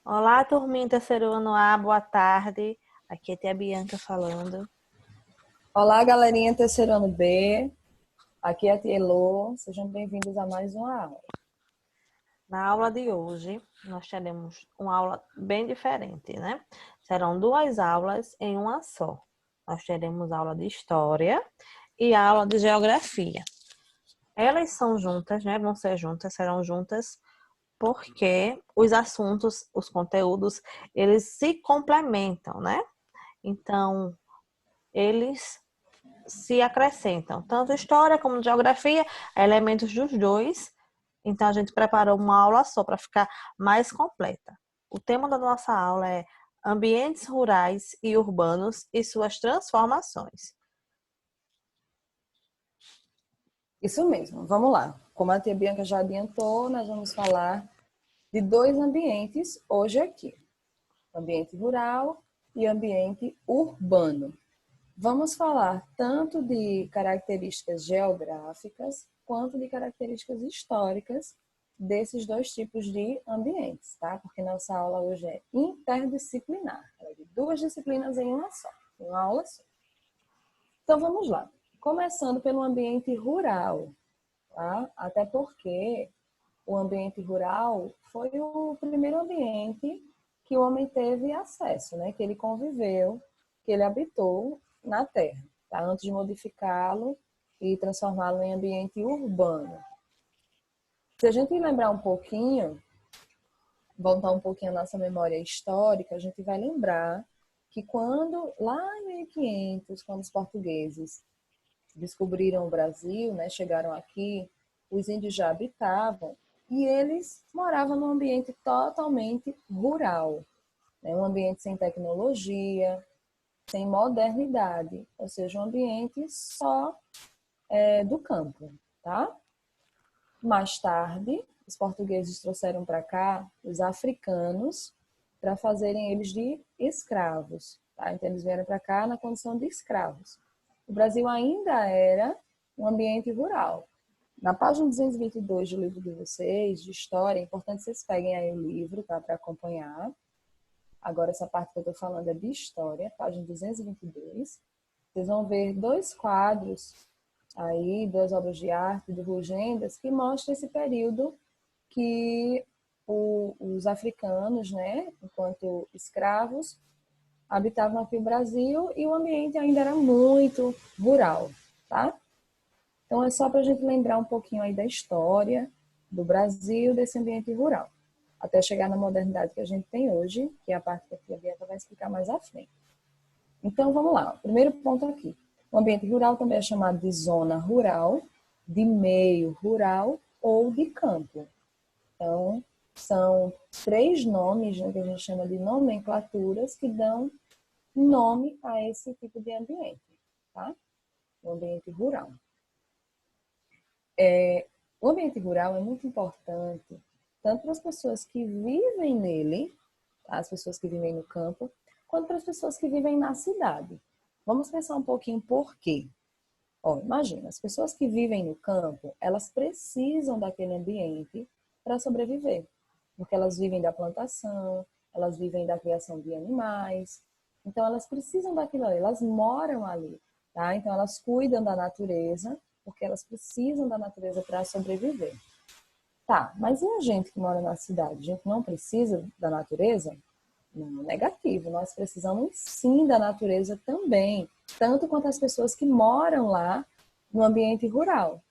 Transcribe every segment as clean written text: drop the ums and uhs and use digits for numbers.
Olá, turminha terceiro ano A, boa tarde. Aqui é a tia Bianca falando. Olá, galerinha terceiro ano B. Aqui é a Tia Elô. Sejam bem-vindos a mais uma aula. Na aula de hoje, nós teremos uma aula bem diferente, né? Serão duas aulas em uma só. Nós teremos aula de História e aula de Geografia. Elas são juntas, né? Vão ser juntas, serão juntas, porque os assuntos, os conteúdos, eles se complementam, né? Então, eles se acrescentam, tanto história como geografia, elementos dos dois. Então a gente preparou uma aula só para ficar mais completa. O tema da nossa aula é ambientes rurais e urbanos e suas transformações. Isso mesmo, vamos lá. Como a Tia Bianca já adiantou, nós vamos falar de dois ambientes hoje aqui: ambiente rural e ambiente urbano. Vamos falar tanto de características geográficas quanto de características históricas desses dois tipos de ambientes, tá? Porque nossa aula hoje é interdisciplinar, ela é de duas disciplinas em uma só, em uma aula só. Então vamos lá. Começando pelo ambiente rural, tá? Até porque o ambiente rural foi o primeiro ambiente que o homem teve acesso, né? Que ele conviveu, que ele habitou na Terra, tá? Antes de modificá-lo e transformá-lo em ambiente urbano. Se a gente lembrar um pouquinho, voltar um pouquinho a nossa memória histórica, a gente vai lembrar que quando, lá em 1500, quando os portugueses descobriram o Brasil, né, chegaram aqui, os índios já habitavam e eles moravam num ambiente totalmente rural, né, um ambiente sem tecnologia, sem modernidade, ou seja, um ambiente só do campo, tá? Mais tarde, os portugueses trouxeram para cá os africanos para fazerem eles de escravos, tá? Então eles vieram para cá na condição de escravos. O Brasil ainda era um ambiente rural. Na página 222 do livro de vocês, de história, é importante vocês peguem aí o livro, tá, para acompanhar. Agora, essa parte que eu estou falando é de história, página 222. Vocês vão ver dois quadros aí, duas obras de arte do Rugendas, que mostram esse período que os africanos, né, enquanto escravos, habitavam aqui o Brasil e o ambiente ainda era muito rural, tá? Então é só para a gente lembrar um pouquinho aí da história do Brasil, desse ambiente rural, até chegar na modernidade que a gente tem hoje, que é a parte que a Tia Bianca vai explicar mais à frente. Então vamos lá, primeiro ponto aqui. O ambiente rural também é chamado de zona rural, de meio rural ou de campo. Então, são três nomes, né, que a gente chama de nomenclaturas que dão nome a esse tipo de ambiente, tá? O ambiente rural. O ambiente rural é muito importante, tanto para as pessoas que vivem nele, tá? As pessoas que vivem no campo, quanto para as pessoas que vivem na cidade. Vamos pensar um pouquinho por quê. Ó, imagina, as pessoas que vivem no campo, elas precisam daquele ambiente para sobreviver, porque elas vivem da plantação, elas vivem da criação de animais, então elas precisam daquilo ali, elas moram ali, tá? Então elas cuidam da natureza, porque elas precisam da natureza para sobreviver. Tá, mas e a gente que mora na cidade? A gente não precisa da natureza? Não, negativo. Nós precisamos sim da natureza também, tanto quanto as pessoas que moram lá no ambiente rural.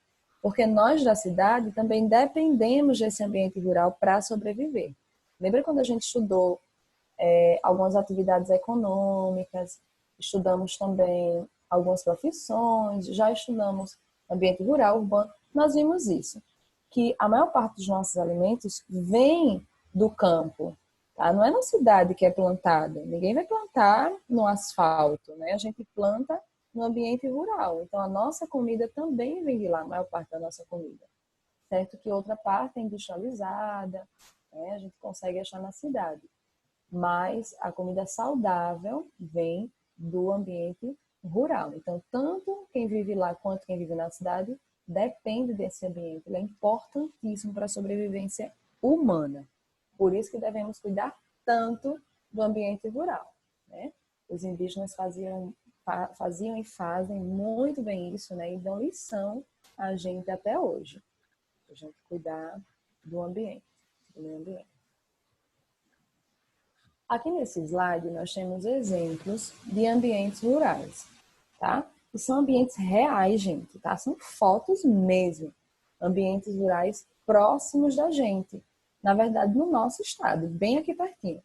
Porque nós da cidade também dependemos desse ambiente rural para sobreviver. Lembra quando a gente estudou algumas atividades econômicas, estudamos também algumas profissões, já estudamos ambiente rural, urbano, nós vimos isso, que a maior parte dos nossos alimentos vem do campo, tá? Não é na cidade que é plantada, ninguém vai plantar no asfalto, né? A gente planta no ambiente rural, então a nossa comida também vem de lá, a maior parte da nossa comida. Certo que outra parte é industrializada, né? A gente consegue achar na cidade, mas a comida saudável vem do ambiente rural. Então, tanto quem vive lá quanto quem vive na cidade depende desse ambiente. Ele é importantíssimo para a sobrevivência humana. Por isso que devemos cuidar tanto do ambiente rural, né? Os indígenas faziam e fazem muito bem isso, né? E dão lição a gente até hoje. A gente cuidar do ambiente, do meio ambiente. Aqui nesse slide nós temos exemplos de ambientes rurais, tá? E são ambientes reais, gente, tá? São fotos mesmo. Ambientes rurais próximos da gente. Na verdade, no nosso estado, bem aqui pertinho.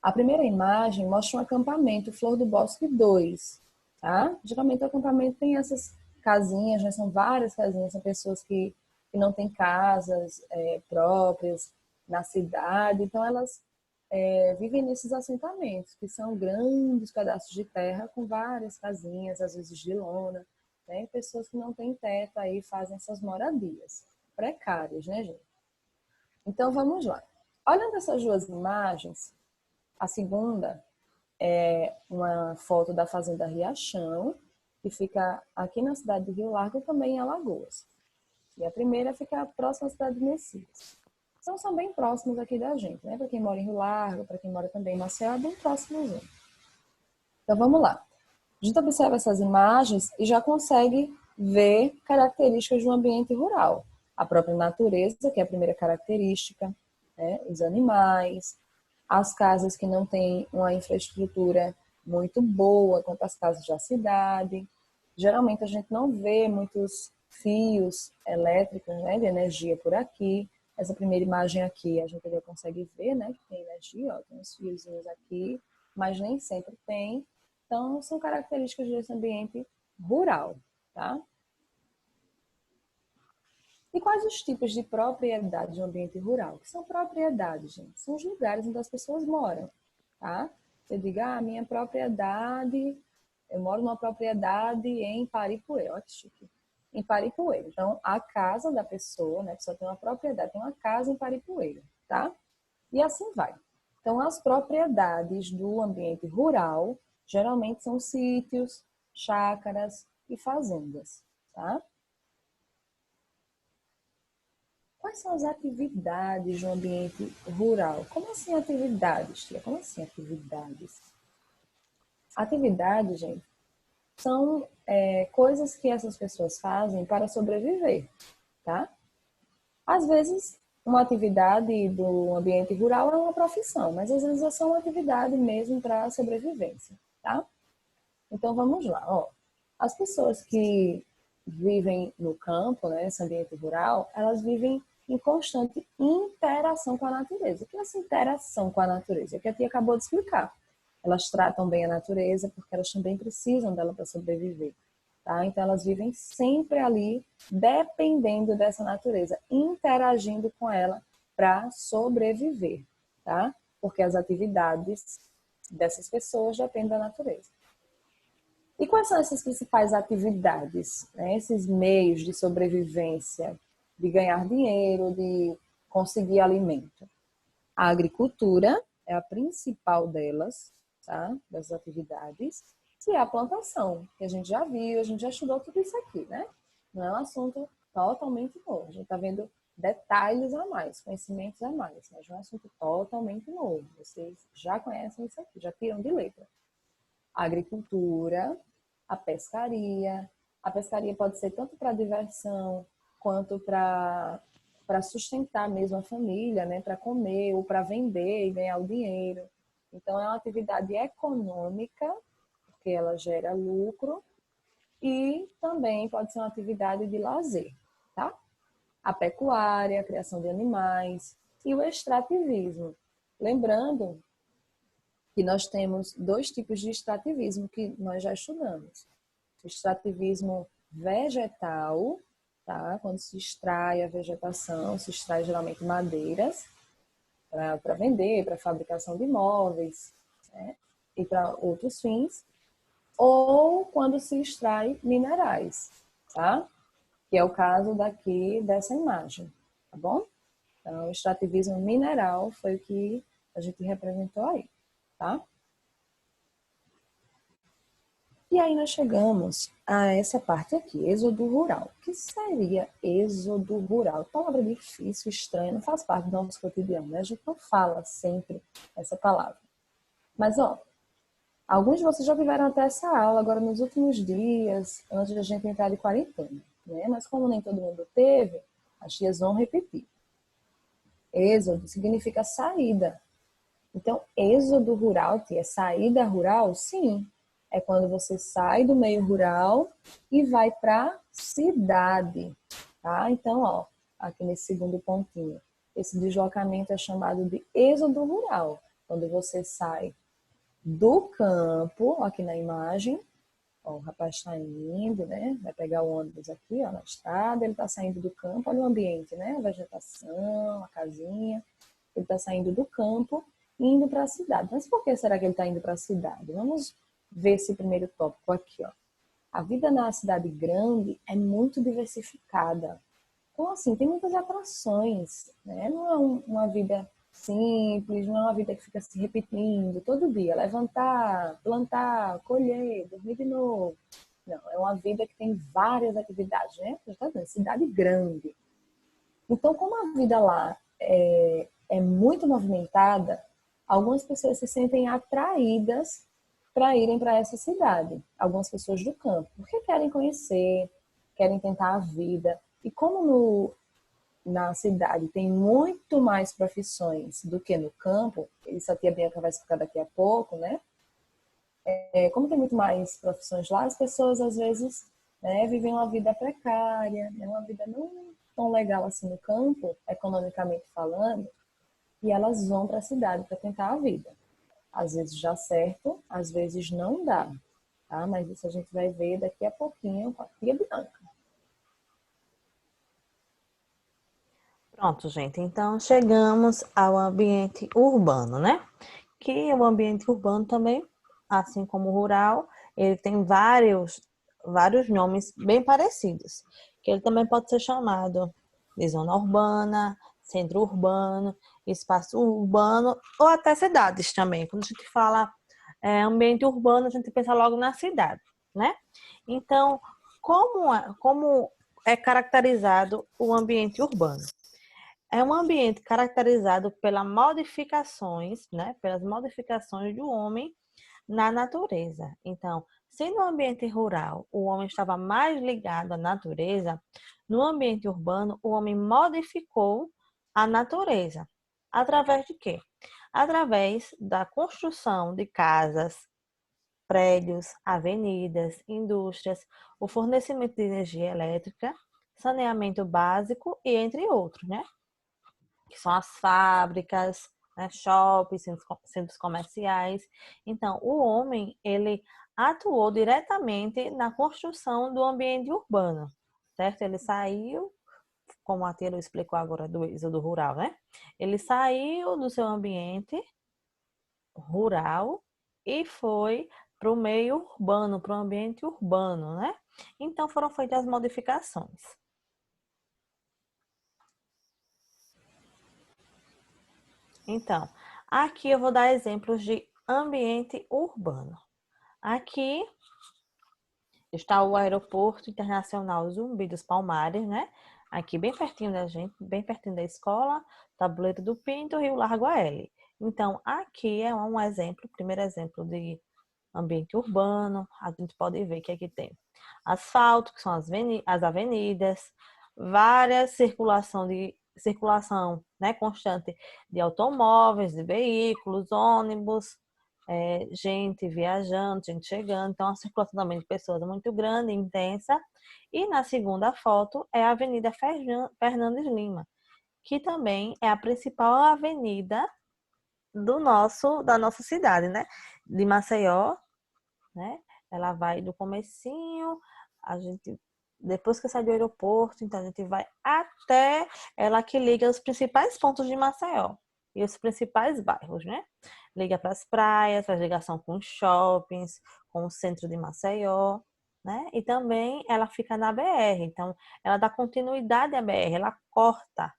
A primeira imagem mostra um acampamento Flor do Bosque 2, tá? Geralmente o acampamento tem essas casinhas, né? São várias casinhas, são pessoas que não têm casas próprias na cidade, então elas vivem nesses assentamentos, que são grandes pedaços de terra com várias casinhas, às vezes de lona, né? Pessoas que não têm teto aí fazem essas moradias precárias, né, gente? Então vamos lá. Olhando essas duas imagens, a segunda é uma foto da Fazenda Riachão, que fica aqui na cidade de Rio Largo, também em Alagoas. E a primeira fica próxima à cidade de Messias. Então são bem próximos aqui da gente, né? Para quem mora em Rio Largo, para quem mora também em Maceió, é bem próximos. Então vamos lá. A gente observa essas imagens e já consegue ver características do ambiente rural. A própria natureza, que é a primeira característica, né? Os animais, as casas que não têm uma infraestrutura muito boa, quanto as casas da cidade. Geralmente a gente não vê muitos fios elétricos, né, de energia por aqui. Essa primeira imagem aqui a gente já consegue ver, né, que tem energia, ó, tem uns fiozinhos aqui, mas nem sempre tem. Então, são características desse ambiente rural, tá? E quais os tipos de propriedade no ambiente rural? Que são propriedades, gente? São os lugares onde as pessoas moram, tá? Você diga, minha propriedade, eu moro numa propriedade em Paripuê, olha que chique. Em Paripuê. Então, a casa da pessoa, né? A pessoa tem uma propriedade, tem uma casa em Paripuê, tá? E assim vai. Então, as propriedades do ambiente rural geralmente são sítios, chácaras e fazendas, tá? Quais são as atividades no ambiente rural? Como assim atividades, tia? Como assim atividades? Atividades, gente, são coisas que essas pessoas fazem para sobreviver, tá? Às vezes, uma atividade do ambiente rural é uma profissão, mas às vezes é só uma atividade mesmo para sobrevivência, tá? Então, vamos lá, ó. As pessoas que vivem no campo, né, nesse ambiente rural, elas vivem em constante interação com a natureza. O que é essa interação com a natureza? É que a tia acabou de explicar. Elas tratam bem a natureza porque elas também precisam dela para sobreviver. Tá? Então, elas vivem sempre ali, dependendo dessa natureza, interagindo com ela para sobreviver. Tá? Porque as atividades dessas pessoas dependem da natureza. E quais são essas principais atividades, né? Esses meios de sobrevivência, de ganhar dinheiro, de conseguir alimento? A agricultura é a principal delas, tá? Das atividades, e a plantação, que a gente já viu, a gente já estudou tudo isso aqui, né? Não é um assunto totalmente novo, a gente está vendo detalhes a mais, conhecimentos a mais, mas não é um assunto totalmente novo. Vocês já conhecem isso aqui, já tiram de letra. A agricultura, a pescaria. A pescaria pode ser tanto para diversão quanto para sustentar mesmo a família, né? Para comer ou para vender e ganhar o dinheiro. Então, é uma atividade econômica, porque ela gera lucro, e também pode ser uma atividade de lazer, tá? A pecuária, a criação de animais e o extrativismo. Lembrando que nós temos dois tipos de extrativismo que nós já estudamos. O extrativismo vegetal, tá? Quando se extrai a vegetação, se extrai geralmente madeiras para vender, para fabricação de móveis, né? E para outros fins. Ou quando se extrai minerais, tá? Que é o caso daqui dessa imagem, tá bom? Então, o extrativismo mineral foi o que a gente representou aí, tá? E aí nós chegamos a essa parte aqui, êxodo rural. O que seria êxodo rural? Palavra difícil, estranha, não faz parte do nosso cotidiano, né? A gente não fala sempre essa palavra. Mas, ó, alguns de vocês já tiveram até essa aula agora nos últimos dias, antes de a gente entrar de quarentena, né? Mas como nem todo mundo teve, as tias vão repetir. Êxodo significa saída. Então, êxodo rural, tia, saída rural, sim. É quando você sai do meio rural e vai para cidade, tá? Então, ó, aqui nesse segundo pontinho, esse deslocamento é chamado de êxodo rural. Quando você sai do campo, aqui na imagem, ó, o rapaz está indo, né? Vai pegar o ônibus aqui, ó, na estrada, ele está saindo do campo, olha o ambiente, né? A vegetação, a casinha. Ele está saindo do campo e indo para a cidade. Mas por que será que ele está indo para a cidade? Vamos ver esse primeiro tópico aqui, ó. A vida na cidade grande é muito diversificada. Então, assim, tem muitas atrações, né? Não é uma vida simples, não é uma vida que fica se repetindo todo dia. Levantar, plantar, colher, dormir de novo. Não, é uma vida que tem várias atividades, né? Você está dizendo, cidade grande. Então, como a vida lá é muito movimentada, algumas pessoas se sentem atraídas para irem para essa cidade. Algumas pessoas do campo, porque querem conhecer, querem tentar a vida. E como na cidade tem muito mais profissões do que no campo, isso a tia Bianca vai explicar daqui a pouco, né? Como tem muito mais profissões lá, as pessoas às vezes, né, vivem uma vida precária, né, uma vida não tão legal assim no campo, economicamente falando, e elas vão para a cidade para tentar a vida. Às vezes dá certo, às vezes não dá, tá? Mas isso a gente vai ver daqui a pouquinho com a tia Bianca. Pronto, gente. Então, chegamos ao ambiente urbano, né? Que o ambiente urbano também, assim como o rural, ele tem vários nomes bem parecidos. Que ele também pode ser chamado de zona urbana, centro urbano, espaço urbano ou até cidades também. Quando a gente fala ambiente urbano, a gente pensa logo na cidade, né? Então, como é caracterizado o ambiente urbano? É um ambiente caracterizado pelas modificações, né, pelas modificações do homem na natureza. Então, se no ambiente rural o homem estava mais ligado à natureza, no ambiente urbano o homem modificou a natureza. Através de quê? Através da construção de casas, prédios, avenidas, indústrias, o fornecimento de energia elétrica, saneamento básico e entre outros, né? Que são as fábricas, né, shoppings, centros comerciais. Então, o homem, ele atuou diretamente na construção do ambiente urbano, certo? Ele saiu, como a Tia explicou agora do êxodo rural, né? Ele saiu do seu ambiente rural e foi para o meio urbano, para o ambiente urbano, né? Então, foram feitas as modificações. Então, aqui eu vou dar exemplos de ambiente urbano. Aqui está o Aeroporto Internacional Zumbi dos Palmares, né? Aqui bem pertinho da gente, bem pertinho da escola, Tabuleiro do Pinto e o Largo AL. Então, aqui é um exemplo, primeiro exemplo de ambiente urbano. A gente pode ver que aqui tem asfalto, que são as avenidas, várias circulação, né, constante de automóveis, de veículos, ônibus, gente viajando, gente chegando. Então, a circulação também de pessoas é muito grande, intensa. E na segunda foto é a Avenida Fernandes Lima, que também é a principal avenida da nossa cidade, né? De Maceió, né? Ela vai do comecinho, a gente depois que sai do aeroporto, então a gente vai até ela que liga os principais pontos de Maceió e os principais bairros, né? Liga para as praias, faz ligação com os shoppings, com o centro de Maceió, né? E também ela fica na BR, então ela dá continuidade à BR, ela corta,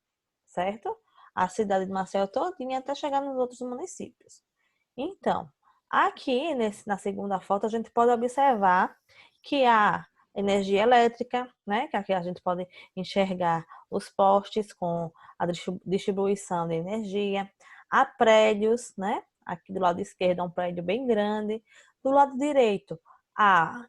certo? A cidade de Maceió todinha até chegar nos outros municípios. Então, Aqui, na segunda foto, a gente pode observar que há energia elétrica, né? Que aqui a gente pode enxergar os postes com a distribuição de energia. Há prédios, né? Aqui do lado esquerdo é um prédio bem grande. Do lado direito há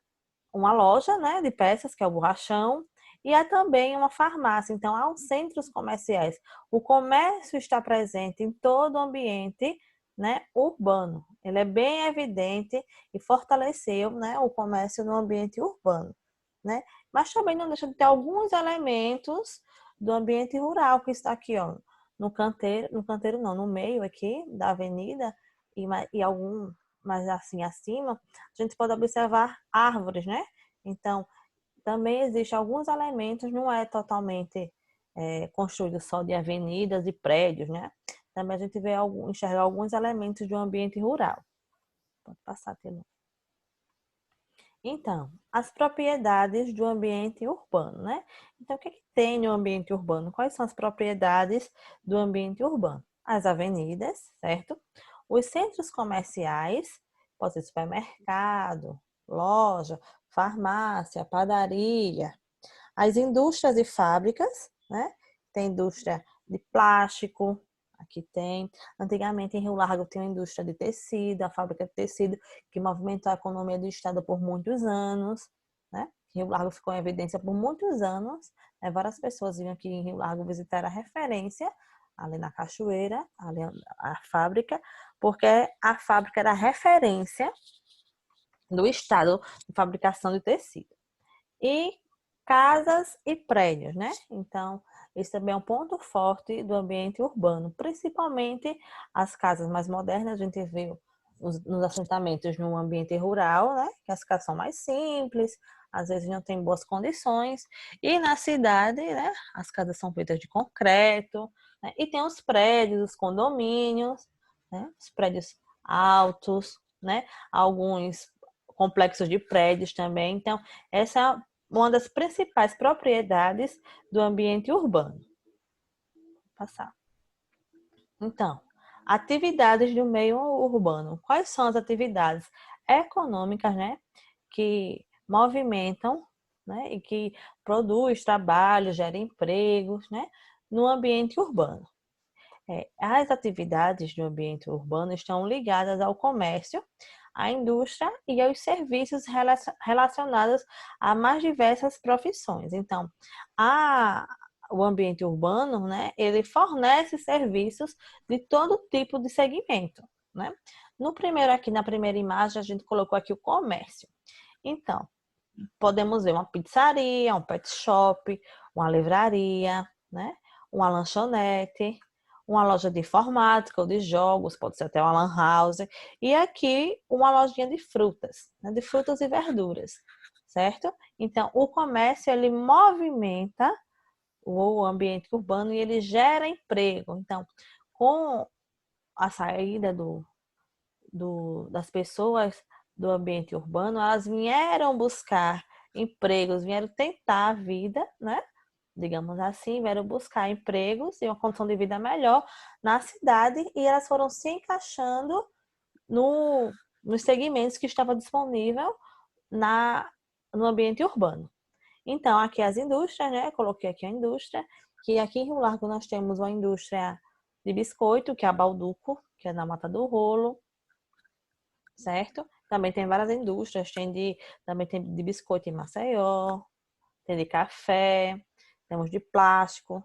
uma loja, né, de peças, que é o Borrachão, e há também uma farmácia. Então, há os centros comerciais. O comércio está presente em todo o ambiente, né, urbano. Ele é bem evidente e fortaleceu, né, o comércio no ambiente urbano, né? Mas também não deixa de ter alguns elementos do ambiente rural que está aqui, ó, no canteiro não, no meio aqui da avenida e algum mais assim acima, a gente pode observar árvores, né? Então, também existem alguns elementos, não é totalmente construído só de avenidas e prédios, né? Também a gente enxerga alguns elementos do ambiente rural. Pode passar, Tilo. Então, as propriedades do ambiente urbano, né? Então, o que é que tem no ambiente urbano? Quais são as propriedades do ambiente urbano? As avenidas, certo? Os centros comerciais, pode ser supermercado, loja, farmácia, padaria. As indústrias e fábricas, né? Tem indústria de plástico, aqui tem. Antigamente em Rio Largo tinha uma indústria de tecido, a fábrica de tecido, que movimentou a economia do estado por muitos anos, né? Rio Largo ficou em evidência por muitos anos, né? Várias pessoas vinham aqui em Rio Largo visitar a referência, ali na Cachoeira, ali a fábrica, porque a fábrica era a referência do estado de fabricação de tecido. E casas e prédios, né? Então, esse também é um ponto forte do ambiente urbano, principalmente as casas mais modernas, a gente vê nos assentamentos no ambiente rural, né? Que as casas são mais simples, às vezes não tem boas condições, e na cidade, né? As casas são feitas de concreto, né? E tem os prédios, os condomínios, né? Os prédios altos, né? Alguns complexos de prédios também. Então, essa é uma das principais propriedades do ambiente urbano. Vou passar. Então, atividades do meio urbano. Quais são as atividades econômicas, né, que movimentam, né, e que produz trabalho, gera empregos, né, no ambiente urbano? As atividades do ambiente urbano estão ligadas ao comércio, à indústria e aos serviços relacionados a mais diversas profissões. Então, o ambiente urbano, né, ele fornece serviços de todo tipo de segmento, né? No primeiro aqui, na primeira imagem, a gente colocou aqui o comércio. Então, podemos ver uma pizzaria, um pet shop, uma livraria, né? Uma lanchonete, uma loja de informática ou de jogos, pode ser até uma lan house, e aqui uma lojinha de frutas, né? De frutas e verduras, certo? Então, o comércio, ele movimenta o ambiente urbano e ele gera emprego. Então, com a saída das pessoas do ambiente urbano, elas vieram buscar empregos, vieram tentar a vida, né? Digamos assim, vieram buscar empregos e uma condição de vida melhor na cidade e elas foram se encaixando nos segmentos que estava disponível no ambiente urbano. Então, aqui as indústrias, né? Coloquei aqui a indústria, que aqui em Rio Largo nós temos uma indústria de biscoito, que é a Balduco, que é na Mata do Rolo, certo? Também tem várias indústrias, também tem de biscoito em Maceió, tem de café, temos de plástico,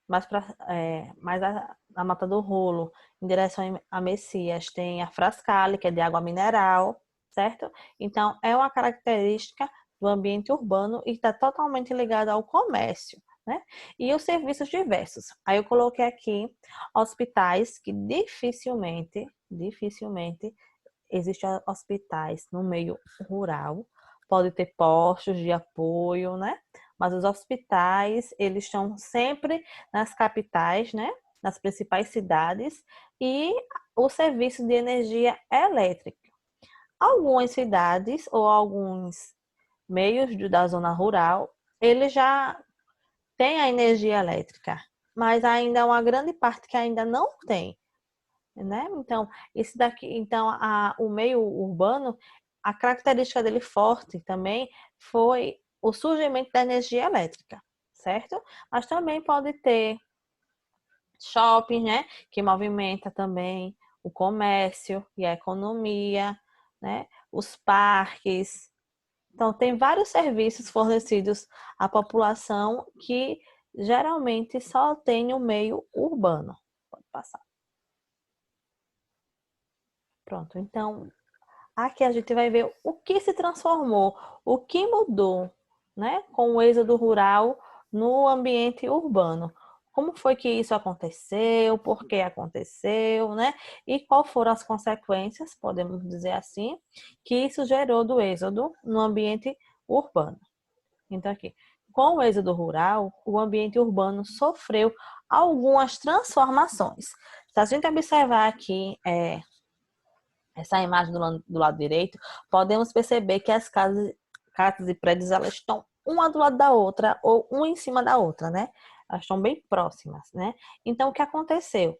mais a Mata do Rolo, em direção a Messias, tem a Frascale, que é de água mineral, certo? Então, é uma característica do ambiente urbano e está totalmente ligado ao comércio, né? E os serviços diversos. Aí eu coloquei aqui hospitais que dificilmente existem hospitais no meio rural, pode ter postos de apoio, né? Mas os hospitais, eles estão sempre nas capitais, né? Nas principais cidades e o serviço de energia elétrica. Algumas cidades ou alguns meios da zona rural, eles já têm a energia elétrica, mas ainda há uma grande parte que ainda não tem. né? Então, esse daqui, então o meio urbano, a característica dele forte também foi o surgimento da energia elétrica, certo? Mas também pode ter shopping, né? Que movimenta também o comércio e a economia, né? Os parques. Então, tem vários serviços fornecidos à população que geralmente só tem no meio urbano. Pode passar. Pronto. Então, aqui a gente vai ver o que se transformou, o que mudou, né? Com o êxodo rural no ambiente urbano. Como foi que isso aconteceu? Por que aconteceu, né? E quais foram as consequências, podemos dizer assim, que isso gerou do êxodo no ambiente urbano. Então, aqui, com o êxodo rural, o ambiente urbano sofreu algumas transformações. Se a gente observar aqui essa imagem do lado direito, podemos perceber que as casas e prédios elas estão uma do lado da outra ou uma em cima da outra, né? Elas estão bem próximas, né? Então, o que aconteceu?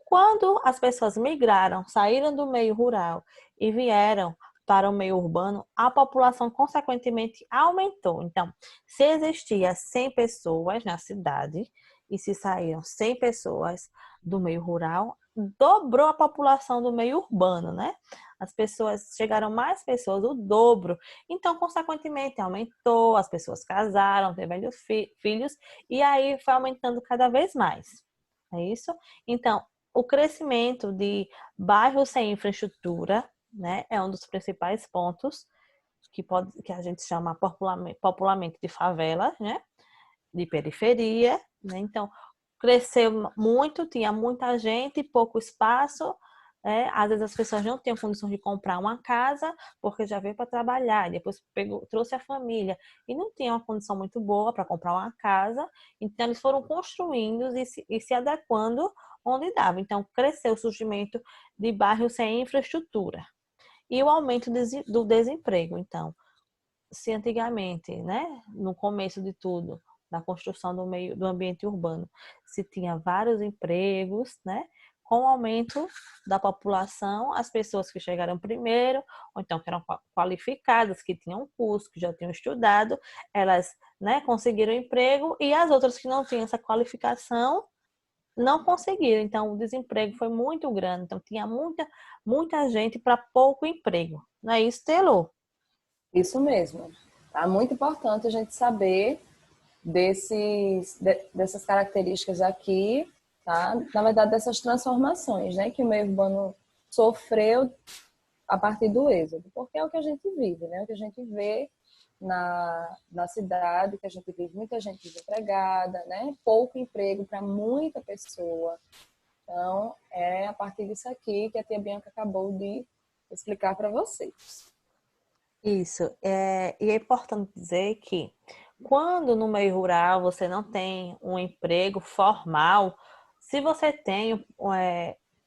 Quando as pessoas migraram, saíram do meio rural e vieram para o meio urbano, a população consequentemente aumentou. Então, se existia 100 pessoas na cidade e se saíram 100 pessoas do meio rural, dobrou a população do meio urbano, né? As pessoas chegaram mais pessoas, o dobro. Então, consequentemente, aumentou, as pessoas casaram, tiveram filhos e aí foi aumentando cada vez mais. É isso? Então, o crescimento de bairros sem infraestrutura, né, é um dos principais pontos que a gente chama popularmente de favelas, né, de periferia, né? Então, cresceu muito, tinha muita gente, pouco espaço. Às vezes as pessoas não tinham condições de comprar uma casa porque já veio para trabalhar, depois trouxe a família e não tinha uma condição muito boa para comprar uma casa, então eles foram construindo e se adequando onde dava. Então cresceu o surgimento de bairros sem infraestrutura e o aumento do desemprego. Então, se antigamente, né, no começo de tudo, da construção do ambiente urbano, se tinha vários empregos, né? Com o aumento da população, as pessoas que chegaram primeiro, ou então que eram qualificadas, que tinham curso, que já tinham estudado, elas, né, conseguiram emprego e as outras que não tinham essa qualificação não conseguiram. Então, o desemprego foi muito grande. Então, tinha muita gente para pouco emprego. Não é isso, Telô? Isso mesmo. Tá muito importante a gente saber dessas características aqui, tá? Na verdade, dessas transformações, né, que o meio urbano sofreu a partir do êxodo, porque é o que a gente vive, né? O que a gente vê na cidade, que a gente vê muita gente desempregada, né? Pouco emprego para muita pessoa. Então, é a partir disso aqui que a tia Bianca acabou de explicar para vocês. Isso. E é importante dizer que quando no meio rural você não tem um emprego formal, se você tem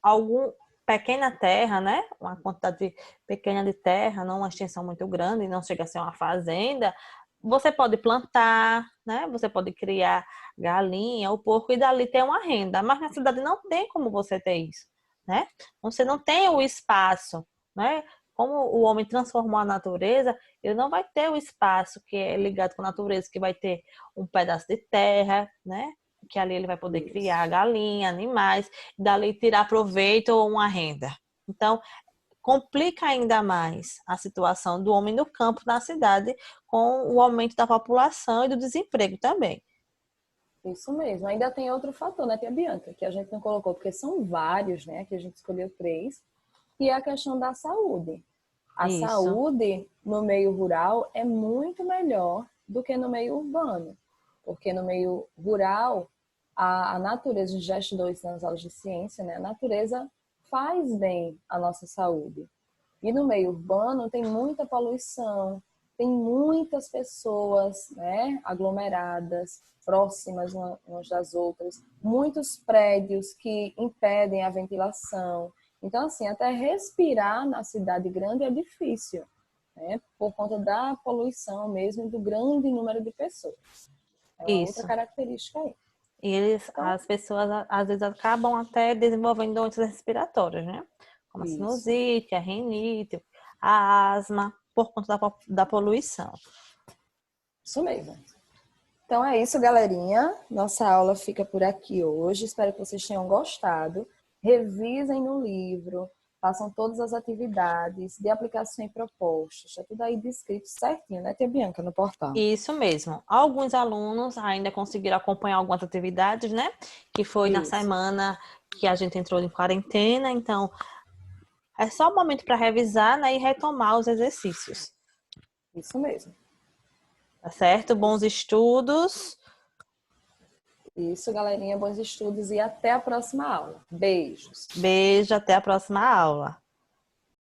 algum pequena terra, né? Uma quantidade pequena de terra, não uma extensão muito grande, não chega a ser uma fazenda, você pode plantar, né? Você pode criar galinha ou porco e dali ter uma renda. Mas na cidade não tem como você ter isso, né? Você não tem o espaço, né? Como o homem transformou a natureza, ele não vai ter o espaço que é ligado com a natureza, que vai ter um pedaço de terra, né? Que ali ele vai poder Isso. criar galinha, animais, dali tirar proveito ou uma renda. Então, complica ainda mais a situação do homem no campo, na cidade, com o aumento da população e do desemprego também. Isso mesmo. Ainda tem outro fator, né, tia Bianca, que a gente não colocou, porque são vários, né? Que a gente escolheu três, que é a questão da saúde. A Isso, saúde no meio rural é muito melhor do que no meio urbano, porque no meio rural a natureza, a gente já estudou isso nas aulas de ciência, né? A natureza faz bem à nossa saúde. E no meio urbano tem muita poluição, tem muitas pessoas, né, aglomeradas, próximas umas das outras, muitos prédios que impedem a ventilação. Então, assim, até respirar na cidade grande é difícil, né, por conta da poluição mesmo e do grande número de pessoas. É uma outra isso. característica aí. E eles, Então, as pessoas às vezes acabam até desenvolvendo doenças respiratórias, né? Como a isso. sinusite, a rinite, a asma, por conta da poluição. Isso mesmo. Então é isso, galerinha. Nossa aula fica por aqui hoje. Espero que vocês tenham gostado. Revisem no livro, façam todas as atividades de aplicação e propostas. Está tudo aí descrito certinho, né, tia Bianca, no portal. Isso mesmo. Alguns alunos ainda conseguiram acompanhar algumas atividades, né? Que foi na Isso, semana que a gente entrou em quarentena, então é só um momento para revisar, né, e retomar os exercícios. isso mesmo. Tá certo? Bons estudos. Isso, galerinha. Bons estudos e até a próxima aula. Beijos. Beijo, até a próxima aula.